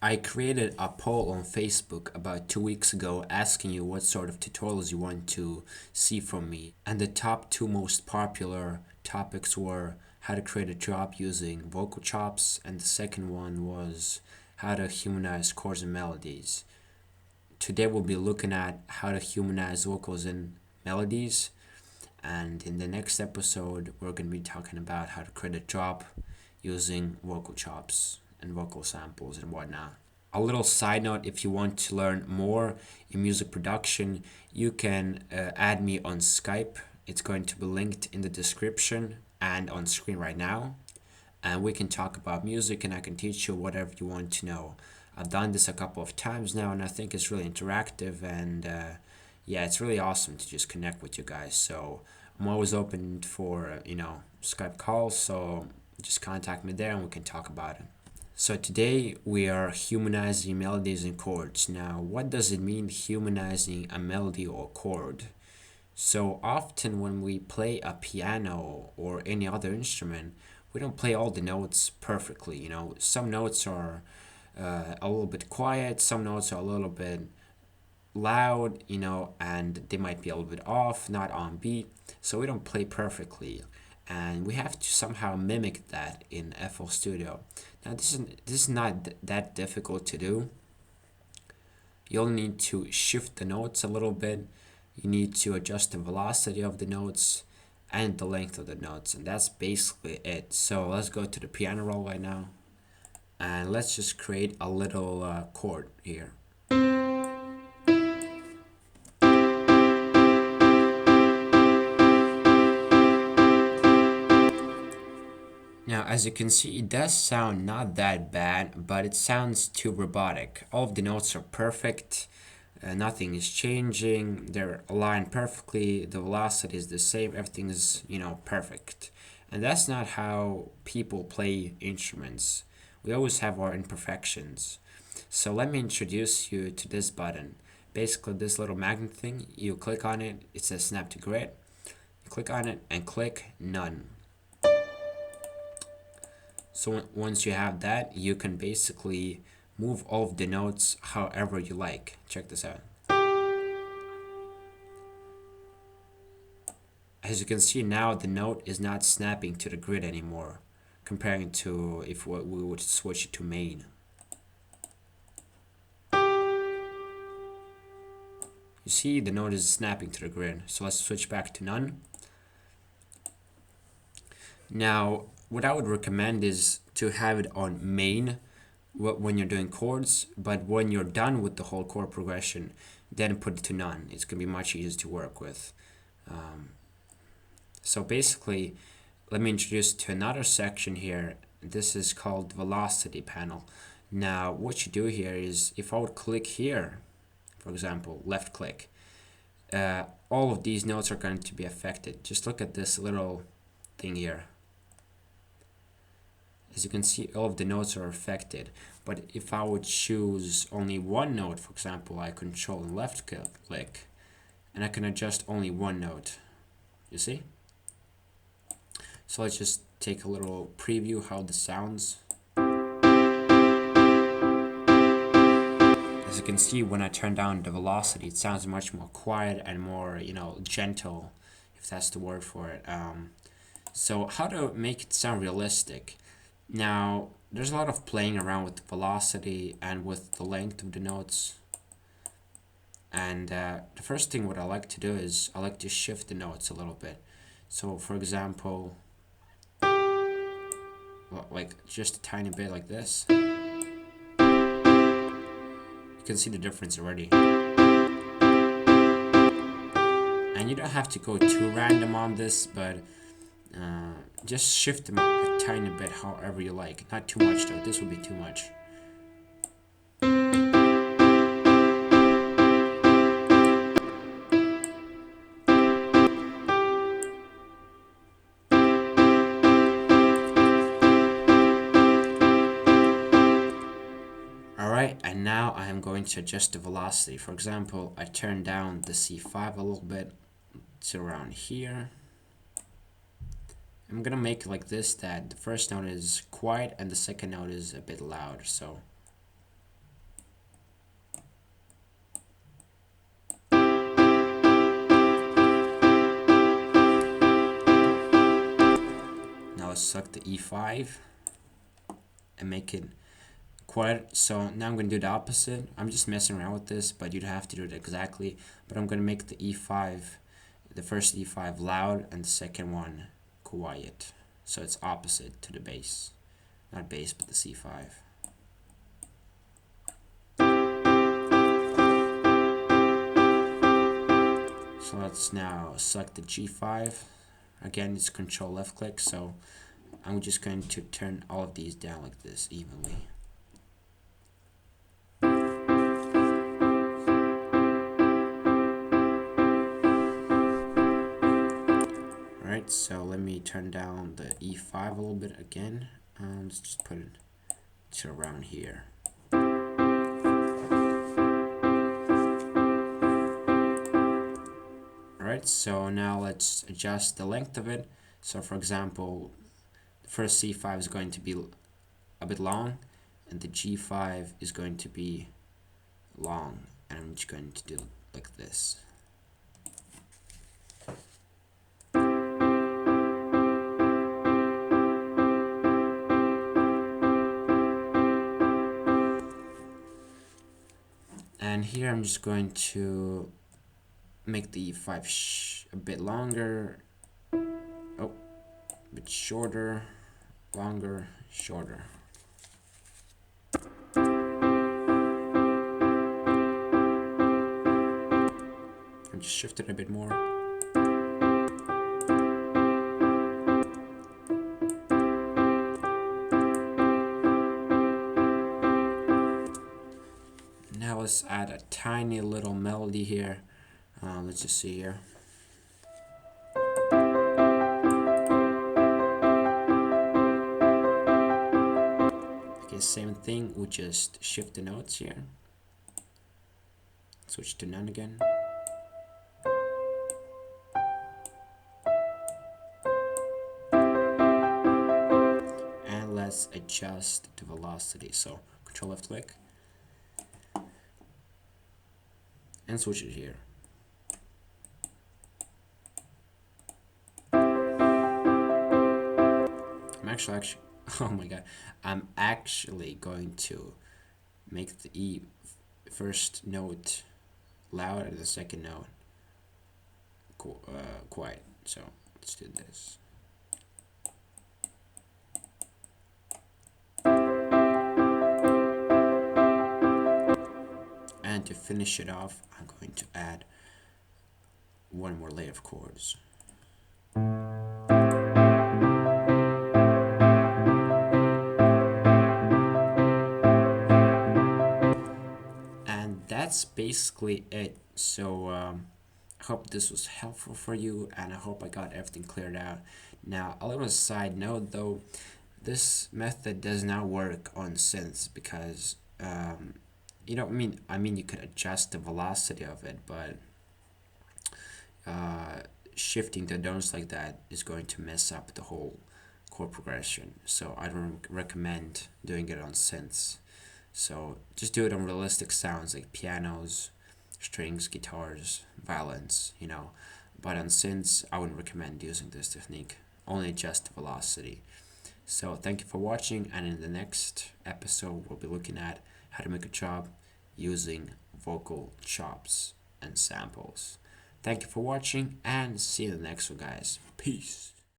I created a poll on Facebook about 2 weeks ago asking you what sort of tutorials you want to see from me. And the top two most popular topics were how to create a drop using vocal chops, and the second one was how to humanize chords and melodies. Today we'll be looking at how to humanize vocals and melodies, and in the next episode we're going to be talking about how to create a drop using vocal chops and vocal samples and whatnot. A little side note, if you want to learn more in music production, you can add me on Skype. It's going to be linked in the description and on screen right now. And we can talk about music and I can teach you whatever you want to know. I've done this a couple of times now and I think it's really interactive, and yeah, it's really awesome to just connect with you guys. So I'm always open for, Skype calls, so just contact me there and we can talk about it. So today we are humanizing melodies and chords. Now, what does it mean humanizing a melody or chord? So often when we play a piano or any other instrument, we don't play all the notes perfectly. Some notes are a little bit quiet, some notes are a little bit loud, and they might be a little bit off, not on beat. So we don't play perfectly, and we have to somehow mimic that in FL Studio. Now this is not that difficult to do. You'll need to shift the notes a little bit. You need to adjust the velocity of the notes and the length of the notes, and that's basically it. So let's go to the piano roll right now, and let's just create a little chord here. Now, as you can see, it does sound not that bad, but it sounds too robotic. All of the notes are perfect, nothing is changing, they're aligned perfectly, the velocity is the same, everything is, perfect. And that's not how people play instruments. We always have our imperfections. So let me introduce you to this button. Basically, this little magnet thing, you click on it, it says snap to grid. You click on it and click none. So once you have that, you can basically move all of the notes however you like. Check this out. As you can see now, the note is not snapping to the grid anymore, comparing to if we would switch it to main. You see the note is snapping to the grid. So let's switch back to none. Now, what I would recommend is to have it on main when you're doing chords, but when you're done with the whole chord progression, then put it to none. It's going to be much easier to work with. So basically, let me introduce to another section here. This is called velocity panel. Now, what you do here is, if I would click here, for example, left click, all of these notes are going to be affected. Just look at this little thing here. As you can see, all of the notes are affected. But if I would choose only one note, for example, I control and left click, and I can adjust only one note. You see? So let's just take a little preview how this sounds. As you can see, when I turn down the velocity, it sounds much more quiet and more, gentle, if that's the word for it. So how to make it sound realistic? Now, there's a lot of playing around with the velocity and with the length of the notes. And the first thing what I like to do is I like to shift the notes a little bit. So for example, like just a tiny bit like this. You can see the difference already. And you don't have to go too random on this, but just shift them a tiny bit however you like. Not too much though, this would be too much. Alright, and now I am going to adjust the velocity. For example, I turn down the C5 a little bit to around here. I'm gonna make it like this, that the first note is quiet and the second note is a bit loud. So select the E5 and make it chord. So now I'm going to do the opposite. I'm just messing around with this, but you'd have to do it exactly. But I'm going to make the E5, the first E5 loud and the second one quiet. So it's opposite to the bass. Not bass, but the C5. So let's now select the G5. Again, it's Control left click, so I'm just going to turn all of these down like this evenly. Alright, so let me turn down the E5 a little bit again. Let's just put it to around here. Alright, so now let's adjust the length of it. So for example, the first C5 is going to be a bit long, and the G5 is going to be long. And I'm just going to do like this. And here I'm just going to make the E5 a bit longer, a bit shorter, longer, shorter. And just shift it a bit more. Now let's add a tiny little melody here. Let's just see here. Okay, same thing, we just shift the notes here. Switch to none again. And let's adjust the velocity. So Control left click and switch it here. I'm actually, oh my god, I'm actually going to make the E first note loud and the second note quiet. So let's do this. And to finish it off, I'm going to add one more layer of chords. And that's basically it. So I hope this was helpful for you, and I hope I got everything cleared out. Now, a little side note though, this method does not work on synths because you know, I mean you could adjust the velocity of it, but shifting the notes like that is going to mess up the whole chord progression. So I don't recommend doing it on synths. So just do it on realistic sounds like pianos, strings, guitars, violins, you know. But on synths, I wouldn't recommend using this technique. Only adjust the velocity. So thank you for watching, and in the next episode we'll be looking at how to make a job using vocal chops and samples. Thank you for watching, and see you in the next one, guys. Peace.